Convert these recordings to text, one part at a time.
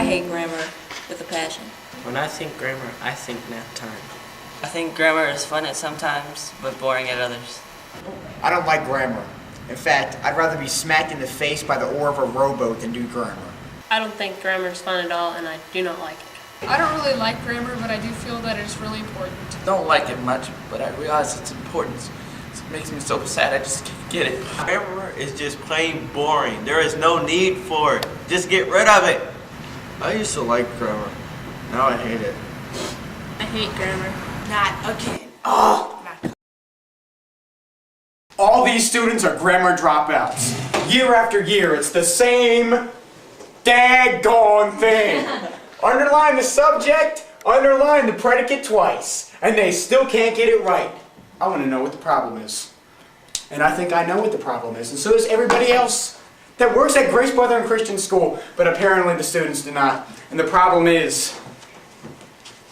I hate grammar with a passion. When I think grammar, I think nap time. I think grammar is fun at some times, but boring at others. I don't like grammar. In fact, I'd rather be smacked in the face by the oar of a rowboat than do grammar. I don't think grammar is fun at all, and I do not like it. I don't really like grammar, but I do feel that it's really important. Don't like it much, but I realize its importance. It makes me so sad I just can't get it. Grammar is just plain boring. There is no need for it. Just get rid of it. I used to like grammar. Now I hate it. I hate grammar. Not again. Oh! All these students are grammar dropouts. Year after year, it's the same daggone thing. Underline the subject, underline the predicate twice, and they still can't get it right. I want to know what the problem is. And I think I know what the problem is, and so does everybody else that works at Grace Brethren Christian School, but apparently the students do not. And the problem is,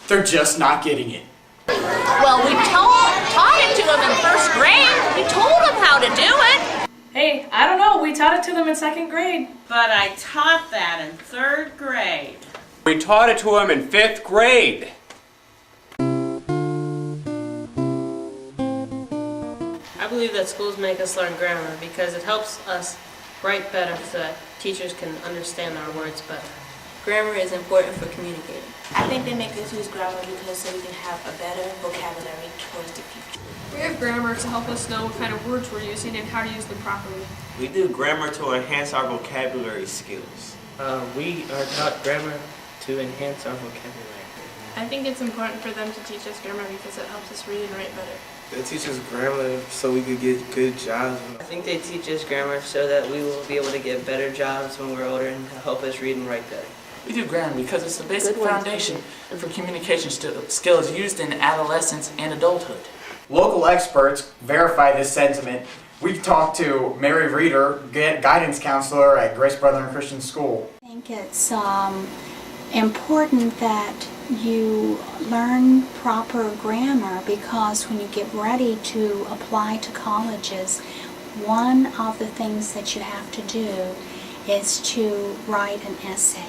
they're just not getting it. Well, we taught it to them in first grade. We told them how to do it. Hey, I don't know. We taught it to them in second grade. But I taught that in third grade. We taught it to them in 5th grade. I believe that schools make us learn grammar because it helps us write better so that teachers can understand our words better. Grammar is important for communicating. I think they make us use grammar because so we can have a better vocabulary towards the future. We have grammar to help us know what kind of words we're using and how to use them properly. We do grammar to enhance our vocabulary skills. We are taught grammar to enhance our vocabulary. I think it's important for them to teach us grammar because it helps us read and write better. They teach us grammar so we could get good jobs. I think they teach us grammar so that we will be able to get better jobs when we're older and help us read and write better. We do grammar because it's the basic foundation for communication skills used in adolescence and adulthood. Local experts verify this sentiment. We've talked to Mary Reeder, guidance counselor at Grace Brethren Christian School. I think it's important that you learn proper grammar because when you get ready to apply to colleges, one of the things that you have to do is to write an essay.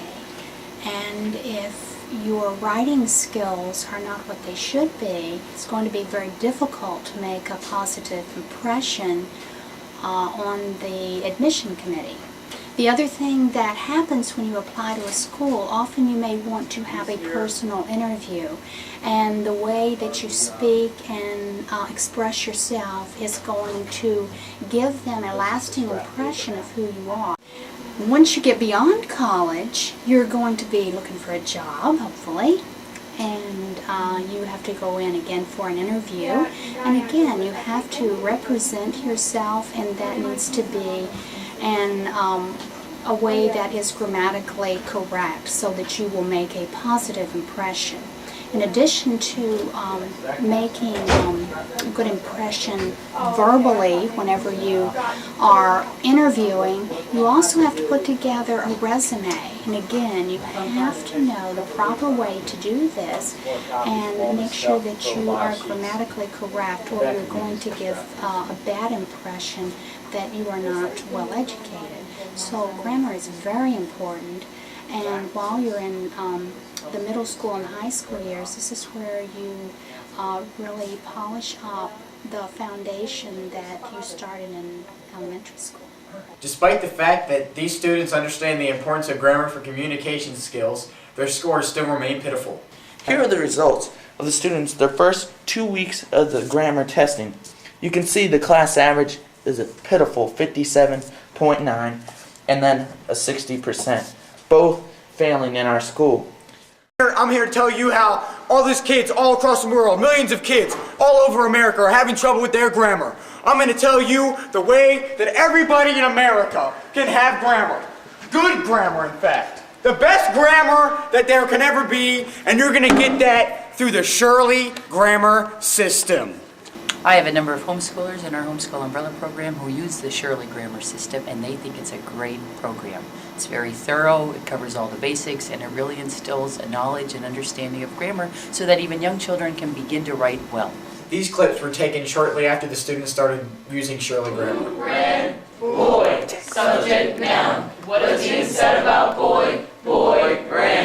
And if your writing skills are not what they should be, it's going to be very difficult to make a positive impression on the admission committee. The other thing that happens when you apply to a school, often you may want to have a personal interview, and the way that you speak and express yourself is going to give them a lasting impression of who you are. Once you get beyond college, you're going to be looking for a job, hopefully, and you have to go in again for an interview. And again, you have to represent yourself, and that needs to be a way that is grammatically correct so that you will make a positive impression. In addition to making a good impression verbally whenever you are interviewing, you also have to put together a resume. And again, you have to know the proper way to do this and make sure that you are grammatically correct, or you're going to give a bad impression that you are not well educated. So grammar is very important, and while you're in the middle school and high school years, this is where you really polish up the foundation that you started in elementary school. Despite the fact that these students understand the importance of grammar for communication skills, their scores still remain pitiful. Here are the results of the students their first 2 weeks of the grammar testing. You can see the class average is a pitiful 57.9 and then a 60%, both failing in our school. I'm here to tell you how all these kids all across the world, millions of kids all over America are having trouble with their grammar. I'm going to tell you the way that everybody in America can have grammar. Good grammar, in fact. The best grammar that there can ever be, and you're going to get that through the Shirley grammar system. I have a number of homeschoolers in our homeschool umbrella program who use the Shirley grammar system, and they think it's a great program. It's very thorough, it covers all the basics, and it really instills a knowledge and understanding of grammar so that even young children can begin to write well. These clips were taken shortly after the students started using Shirley grammar. Red, boy, subject, noun. What is being said about boy, boy, ran.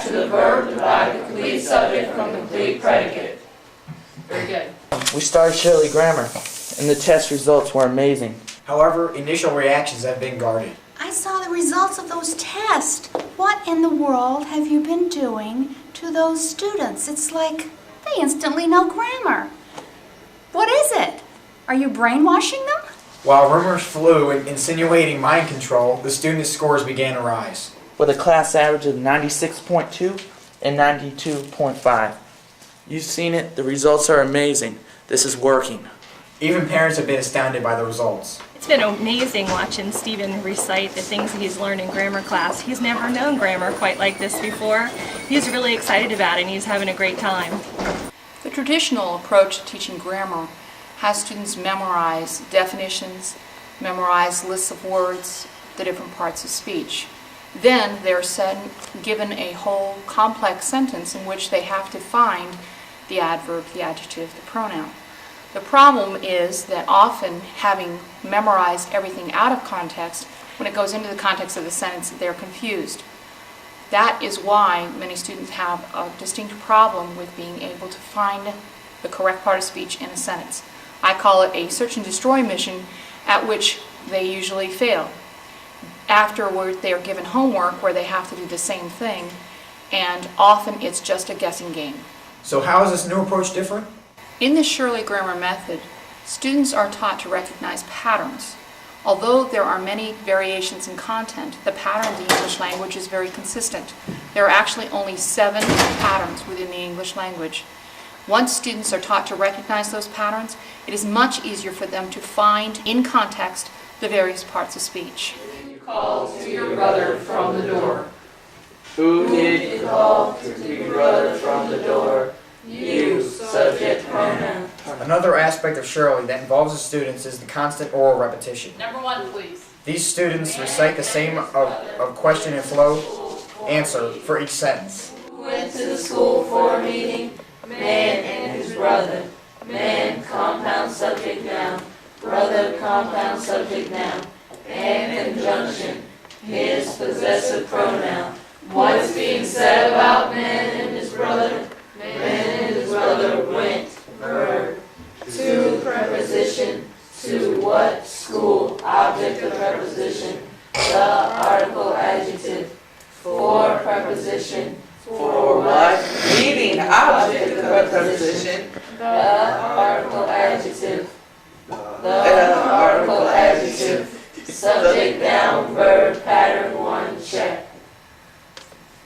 to the verb, divide the complete subject from the complete predicate. Very good. We started Shirley Grammar, and the test results were amazing. However, initial reactions have been guarded. I saw the results of those tests. What in the world have you been doing to those students? It's like they instantly know grammar. What is it? Are you brainwashing them? While rumors flew insinuating mind control, the students' scores began to rise. With a class average of 96.2 and 92.5. You've seen it, the results are amazing. This is working. Even parents have been astounded by the results. It's been amazing watching Stephen recite the things that he's learned in grammar class. He's never known grammar quite like this before. He's really excited about it and he's having a great time. The traditional approach to teaching grammar has students memorize definitions, memorize lists of words, the different parts of speech. Then they're given a whole complex sentence in which they have to find the adverb, the adjective, the pronoun. The problem is that often, having memorized everything out of context, when it goes into the context of the sentence, they're confused. That is why many students have a distinct problem with being able to find the correct part of speech in a sentence. I call it a search and destroy mission, at which they usually fail. Afterward, they are given homework where they have to do the same thing, and often it's just a guessing game. So how is this new approach different? In the Shirley Grammar method, students are taught to recognize patterns. Although there are many variations in content, the pattern of the English language is very consistent. There are actually only 7 patterns within the English language. Once students are taught to recognize those patterns, it is much easier for them to find, in context, the various parts of speech. Call to your brother from the door. Who did you call to your brother from the door? You, subject pronoun. Another aspect of Shirley that involves the students is the constant oral repetition. Number 1, please. These students recite the same of question and flow answer for each sentence. Went to the school for a meeting. Man and his brother. Man, compound subject noun. Brother, compound subject noun. And conjunction. His, possessive pronoun. What's being said about man and his brother? Man and his brother went, verb. To, preposition. To what? School. Object of preposition. The, article, adjective. For, preposition. For what? Meaning object of preposition. The, article, adjective. The, article, adjective. Subject, noun, verb, pattern 1, check.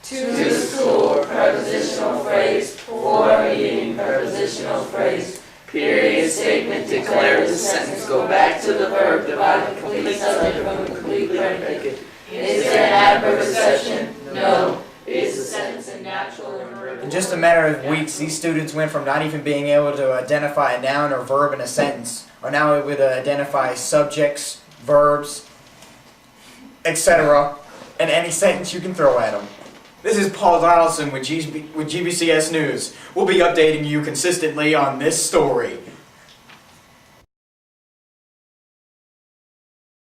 To school, prepositional phrase. For meeting, prepositional phrase. Period statement declares the sentence. Go back to the verb. Divide the complete subject from the complete predicate. Is there an adverb exception? No. Is the sentence in natural or verb? In just a matter of weeks, these students went from not even being able to identify a noun or verb in a sentence, are now able to identify subjects, verbs, etc., in any sentence you can throw at them. This is Paul Donaldson with GBCS News. We'll be updating you consistently on this story.